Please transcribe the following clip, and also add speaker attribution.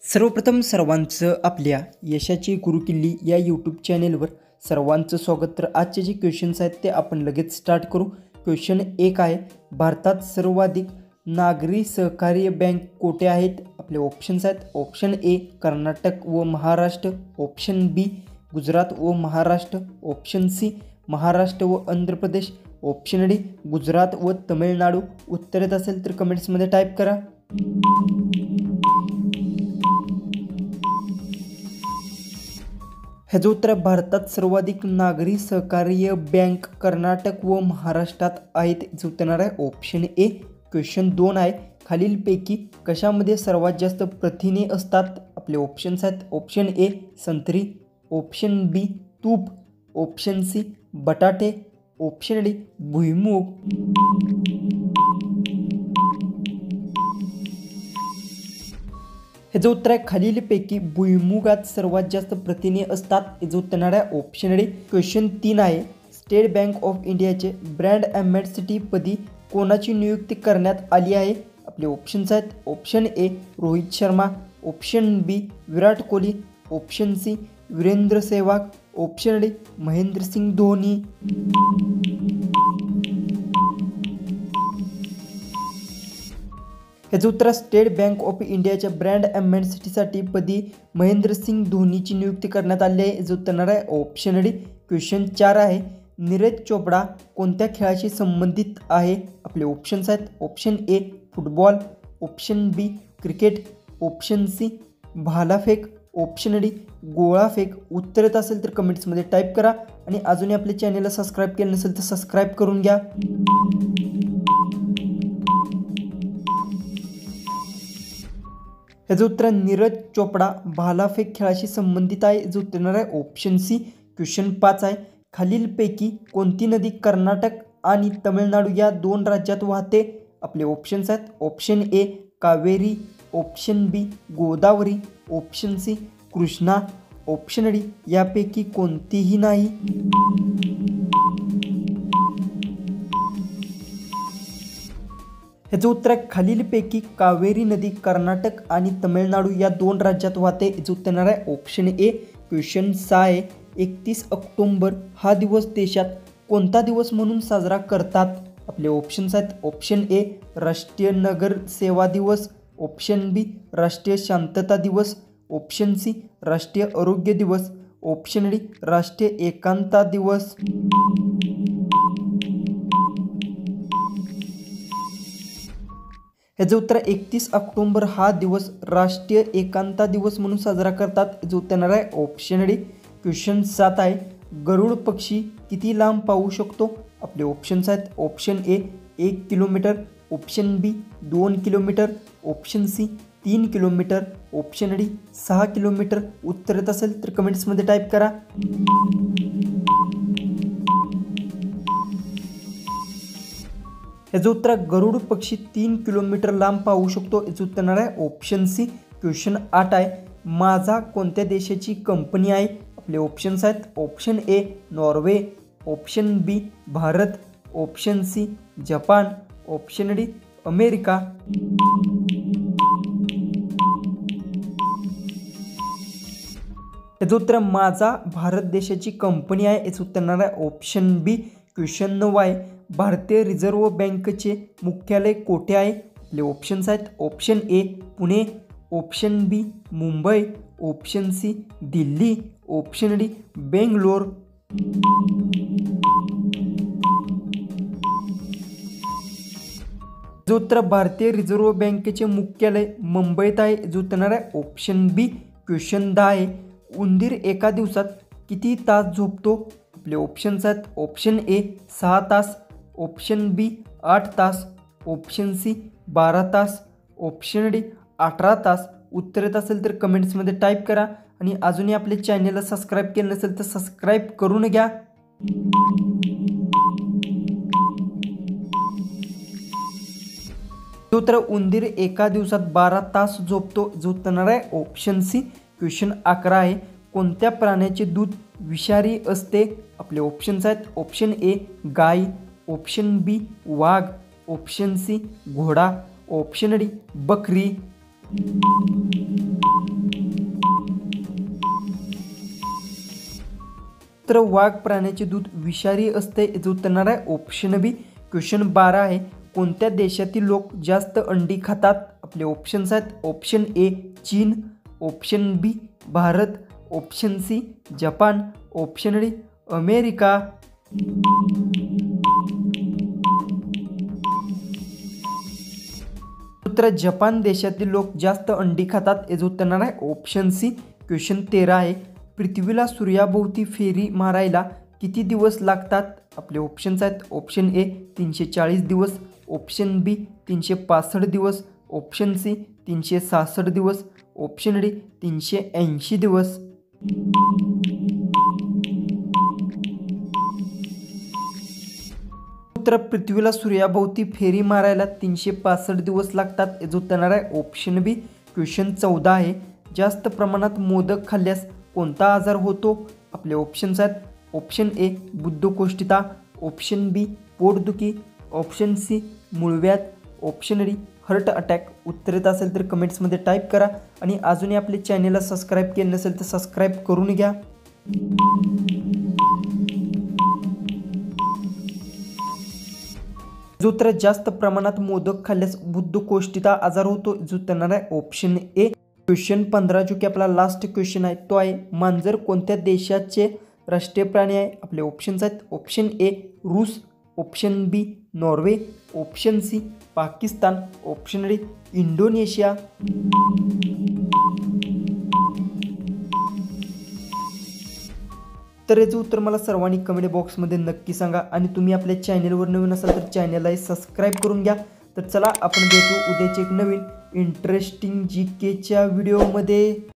Speaker 1: सर्वप्रथम सर्वांचं आपल्या यशाची गुरुकिल्ली या यूट्यूब चॅनेलवर सर्वांचं स्वागत। तर आजचे जे क्वेश्चन्स आहेत ते आपण लगेच स्टार्ट करू। क्वेश्चन 1 आहे, भारतात सर्वाधिक नागरी सहकार्य बँक कोठे आहेत? आपले ऑप्शन्स आहेत, ऑप्शन ए कर्नाटक व महाराष्ट्र, ऑप्शन बी गुजरात व महाराष्ट्र, ऑप्शन सी महाराष्ट्र व आंध्र प्रदेश, ऑप्शन डी गुजरात व तमिळनाडू। उत्तर येत असेल तर कमेंट्समध्ये टाईप करा। ह्याचं उत्तर भारतात सर्वाधिक नागरी सहकार्य बँक कर्नाटक व महाराष्ट्रात आहेत। जो उत्तर आहे ऑप्शन ए। क्वेश्चन 2 आहे, खालीलपैकी कशामध्ये सर्वात जास्त प्रथिने असतात? आपले ऑप्शन्स आहेत, ऑप्शन ए संत्री, ऑप्शन बी तूप, ऑप्शन सी बटाटे, ऑप्शन डी भुईमूग। हे जो उत्तर आहे खालीलपैकी भुईमुगात सर्वात जास्त प्रथिने असतात। हे जो उत्तर आहे ऑप्शन डी। क्वेश्चन 3 आहे, स्टेट बँक ऑफ इंडियाचे ब्रँड ॲम्बॅसिडर पदी कोणाची नियुक्ती करण्यात आली आहे? आपले ऑप्शन्स आहेत, option A Rohit Sharma, option B Virat Kohli, option C Virender Sehwag, option D Mahendra Singh Dhoni. याचं उत्तर स्टेट बँक ऑफ इंडियाच्या ब्रँड ॲम्बॅसिडरसाठी पदी महेंद्रसिंग धोनीची नियुक्ती करण्यात आली आहे। जो उत्तर आहे ऑप्शन डी। क्वेश्चन 4 आहे, नीरज चोपडा कोणत्या खेळाशी संबंधित आहे? आपले ऑप्शन्स आहेत, option A football, option B cricket, option C भालाफेक, ऑप्शन डी गोळाफेक। उत्तर येत असेल तर कमेंट्समध्ये टाईप करा आणि अजूनही आपल्या चॅनलला सबस्क्राईब केलं नसेल तर सबस्क्राईब करून घ्या। याचं उत्तर नीरज चोपडा भालाफेक खेळाशी संबंधित आहे। जो उत्तर आहे ऑप्शन सी। क्वेश्चन 5 आहे, खालीलपैकी कोणती नदी कर्नाटक आणि तमिळनाडू या दोन राज्यात वाहते? आपले ऑप्शन्स आहेत, option A Kaveri, option B Godavari, option C Krishna, option D यापैकी कोणतीही नाही। ह्याचं उत्तर खालीलपैकी कावेरी नदी कर्नाटक आणि तमिळनाडू या दोन राज्यात वाहते। याचं उत्तर आहे ऑप्शन ए। क्वेश्चन 6 आहे, 31 ऑक्टोबर हा दिवस देशात कोणता दिवस म्हणून साजरा करतात? आपले ऑप्शन्स आहेत, ऑप्शन ए राष्ट्रीय नगर सेवा दिवस, ऑप्शन बी राष्ट्रीय शांतता दिवस, ऑप्शन सी राष्ट्रीय आरोग्य दिवस, ऑप्शन डी राष्ट्रीय एकांता दिवस। याचं उत्तर 31 ऑक्टोबर हा दिवस राष्ट्रीय एकांता दिवस म्हणून साजरा करतात। जो उत्तर आहे ऑप्शन डी। क्वेश्चन 7 आहे, गरुड पक्षी किती लांब पाहू शकतो? आपले ऑप्शन्स आहेत, option A 1 kilometre, option B 2 kilometre, option C 3 kilometre, option D 6 kilometre. उत्तर येत असेल तर कमेंट्समध्ये टाईप करा। याचं उत्तर गरुड पक्षी 3 किलोमीटर लांब पाहू शकतो। याचं उत्तर आहे ऑप्शन सी। क्वेश्चन 8 आहे, माझा कोणत्या देशाची कंपनी आहे? आपले ऑप्शन्स आहेत, option A Norway, option B Bharat, option C Japan, option D America. याचं उत्तर माझा भारत देशाची कंपनी आहे। याचं उत्तर आहे ऑप्शन बी। क्वेश्चन 9 आहे, भारतीय रिझर्व्ह बँकेचे मुख्यालय कोठे आहे? आपले ऑप्शन्स आहेत, option A Pune, option B Mumbai, option C Delhi, option D Bangalore. जो उत्तर भारतीय रिझर्व्ह बँकेचे मुख्यालय मुंबईत आहे। जो उत्तर आहे ऑप्शन बी। क्वेश्चन 10 आहे, उंदीर एका दिवसात किती तास झोपतो? आपले ऑप्शन्स आहेत, ऑप्शन ए 6 तास, ऑप्शन बी 8 तास, ऑप्शन सी 12 तास, ऑप्शन डी 18 तास। उत्तर येत असेल तर कमेंट्समध्ये टाईप करा आणि अजूनही आपल्या चॅनलला सबस्क्राईब केलं नसेल तर सबस्क्राईब करून घ्या। उत्तर उंदीर एका दिवसात 12 तास झोपतो। जो उत्तर आहे ऑप्शन सी। क्वेश्चन 11 आहे, कोणत्या प्राण्याचे दूध विषारी असते? आपले ऑप्शन्स आहेत, ऑप्शन ए गाय, ऑप्शन बी वाघ, ऑप्शन सी घोडा, ऑप्शन डी बकरी। तर वाघ प्राण्याचे दूध विषारी असते, याचं उत्तर येणार आहे ऑप्शन बी. क्वेश्चन 12 आहे. कोणत्या देशातील लोक जास्त अंडी खातात? आपले ऑप्शन्स आहेत. ऑप्शन ए चीन, option B Bharat, option C Japan, option D America. उत्तर जपान देशातील लोक जास्त अंडी खातात, याचं उत्तर येणार आहे ऑप्शन सी. क्वेश्चन 13 आहे. पृथ्वीला सूर्याभोवती फेरी मारायला किती दिवस लागतात? आपले ऑप्शन्स आहेत. ऑप्शन ए 340 दिवस, ऑप्शन बी 365 दिवस, ऑप्शन सी 366 दिवस, ऑप्शन डी 380 दिवस. उत्तर पृथ्वीला सूर्याभोवती फेरी मारायला 365 दिवस लागतात, याचं उत्तर येणार आहे ऑप्शन बी. क्वेश्चन 14 आहे. जास्त प्रमाणात मोदक खाल्ल्यास कोणता आजार होतो? आपले ऑप्शन्स आहेत. ऑप्शन ए बद्धकोष्ठता, ऑप्शन बी पोटदुखी, ऑप्शन सी मूळव्याध, ऑप्शन डी हार्ट अटॅक. उत्तर येत असेल तर कमेंट्समध्ये टाईप करा आणि अजूनही आपले चॅनेलला सबस्क्राईब केले नसेल तर सबस्क्राईब करून घ्या. जो तर जास्त प्रमाणात मोदक खाल्ल्यास बद्धकोष्ठता आजार होतो, जो येणार आहे ऑप्शन ए. क्वेश्चन 15 जो की आपला लास्ट क्वेश्चन आहे तो आहे मांजर कोणत्या देशाचे राष्ट्रीय प्राणी आहे? आपले ऑप्शन्स आहेत. ऑप्शन ए रूस, option B Norway, option C Pakistan, option D Indonesia. तर याचं उत्तर मला सर्वांनी कमेंट बॉक्समध्ये नक्की सांगा आणि तुम्ही आपल्या चॅनेलवर नवीन असाल तर चॅनेलला सबस्क्राईब करून घ्या. तर चला आपण भेटू उद्याचे एक नवीन इंटरेस्टिंग GKच्या व्हिडिओमध्ये.